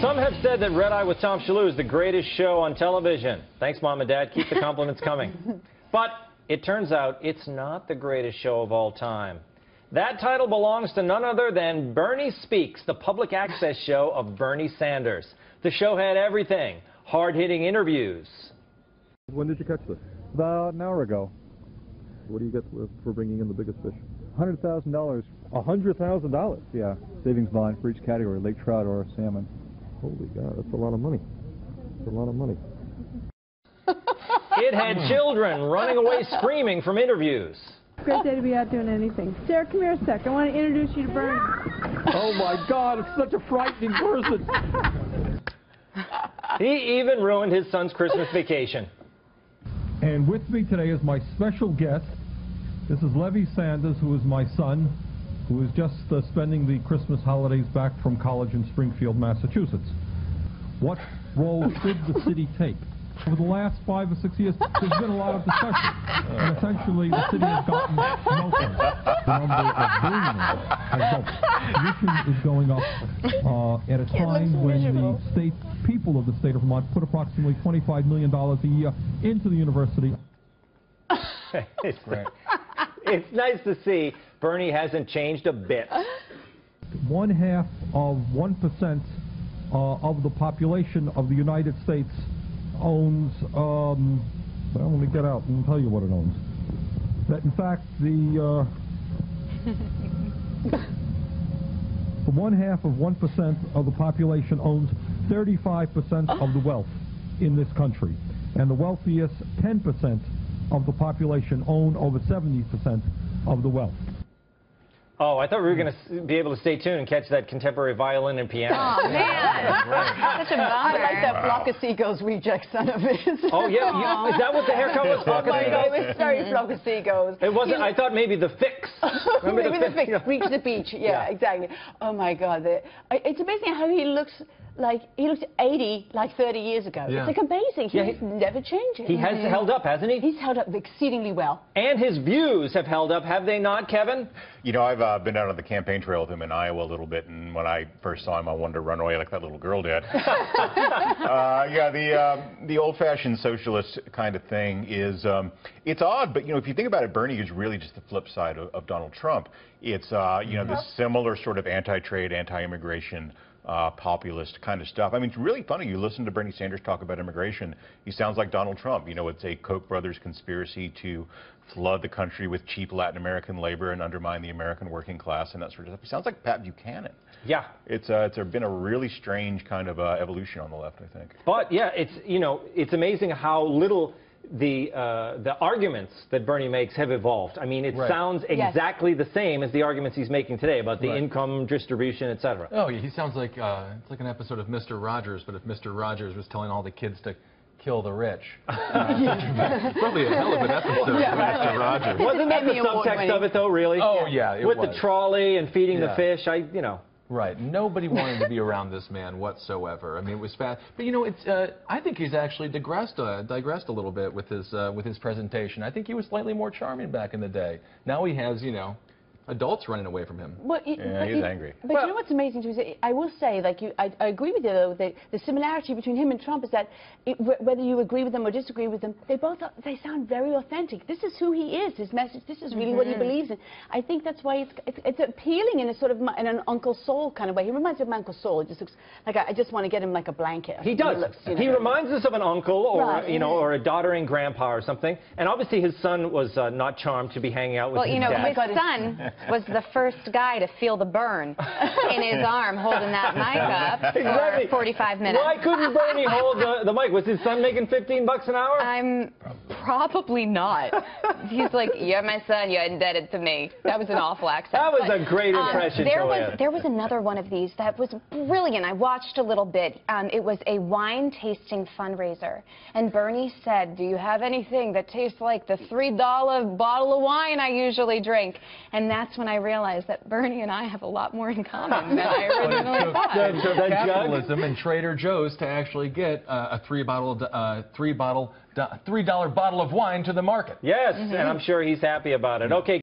Some have said that Red Eye with Tom Shillue is the greatest show on television. Thanks, Mom and Dad. Keep the compliments coming. But it turns out it's not the greatest show of all time. That title belongs to none other than Bernie Speaks, the public access show of Bernie Sanders. The show had everything. Hard-hitting interviews. When did you catch this? About an hour ago. What do you get for bringing in the biggest fish? $100,000. $100,000? Yeah, savings bond for each category, lake trout or salmon. Holy God, that's a lot of money. That's a lot of money. It had children running away screaming from interviews. Great day to be out doing anything. Sarah, come here a sec. I want to introduce you to Bernie. Oh my God, it's such a frightening person. He even ruined his son's Christmas vacation. And with me today is my special guest. This is Levy Sanders, who is my son, who is just spending the Christmas holidays back from college in Springfield, Massachusetts. What role should the city take? Over the last 5 or 6 years, there's been a lot of discussion. And essentially, the city has gotten nothing. The number of billionaires has doubled. Tuition is going up at a time when the people of the state of Vermont put approximately $25 million a year into the university. It's great. It's nice to see Bernie hasn't changed a bit. 1/2 of 1% of the population of the United States owns, well, let me get out and tell you what it owns. That in fact, the 1/2 of 1% of the population owns 35% of the wealth in this country. And the wealthiest 10% of the population own over 70% of the wealth. Oh, I thought we were going to be able to stay tuned and catch that contemporary violin and piano. Oh, man. Such a bummer. I like that Flock of Seagulls reject son of his. Oh, yeah. Is that what the haircut was? Flock of Seagulls? It was very Flock of Seagulls. It wasn't. I thought maybe the Fix. Remember maybe the Fix. Yeah. Reach the beach. Yeah, exactly. Oh, my God. It's amazing how he looks like he looked 80 like 30 years ago. Yeah. It's like amazing. He's never changed. He has held up, hasn't he? He's held up exceedingly well. And his views have held up, have they not, Kevin? You know, I've been out on the campaign trail with him in Iowa a little bit, and when I first saw him, I wanted to run away like that little girl did. Yeah, the old-fashioned socialist kind of thing is, it's odd, but, you know, if you think about it, Bernie is really just the flip side of Donald Trump. It's, you know, the similar sort of anti-trade, anti-immigration, populist kind of stuff. I mean, it's really funny. You listen to Bernie Sanders talk about immigration. He sounds like Donald Trump. You know, it's a Koch brothers conspiracy to flood the country with cheap Latin American labor and undermine the American working class and that sort of stuff. He sounds like Pat Buchanan. Yeah. It's been a really strange kind of evolution on the left, I think. But, yeah, it's, you know, it's amazing how little the arguments that Bernie makes have evolved. I mean, it sounds exactly the same as the arguments he's making today about the income distribution, et cetera. Oh, he sounds like it's like an episode of Mr. Rogers, but if Mr. Rogers was telling all the kids to kill the rich. Probably a hell of an episode of Mr. Rogers. Wasn't that the subtext of it, though, really? Oh, yeah, it was. With the trolley and feeding the fish, you know. Right. Nobody wanted to be around this man whatsoever. I mean, it was fast. But, you know, it's, I think he's actually digressed a little bit with his presentation. I think he was slightly more charming back in the day. Now he has, you know, adults running away from him. Well, he's angry. But you know what's amazing too is I will say, like I agree with you though, that the similarity between him and Trump is that whether you agree with them or disagree with them, they sound very authentic. This is who he is. His message. This is really what he believes in. I think that's why it's appealing in a sort of in an Uncle Saul kind of way. He reminds me of my Uncle Saul. It just looks like I just want to get him like a blanket. He does. He reminds us of an uncle or you know, or a doddering grandpa or something. And obviously his son was not charmed to be hanging out with his dad. Well, you know, his son was the first guy to feel the burn in his arm holding that mic up for 45 minutes. Why couldn't Bernie hold the mic? Was his son making $15 an hour? Probably not. He's like, you're my son, you're indebted to me. That was an awful accent. That was a great impression, there was another one of these that was brilliant. I watched a little bit. It was a wine tasting fundraiser. And Bernie said, do you have anything that tastes like the $3 bottle of wine I usually drink? And that's when I realized that Bernie and I have a lot more in common than I originally thought. Capitalism and Trader Joe's to actually get a $3 bottle of wine to the market. Yes, and I'm sure he's happy about it. Okay.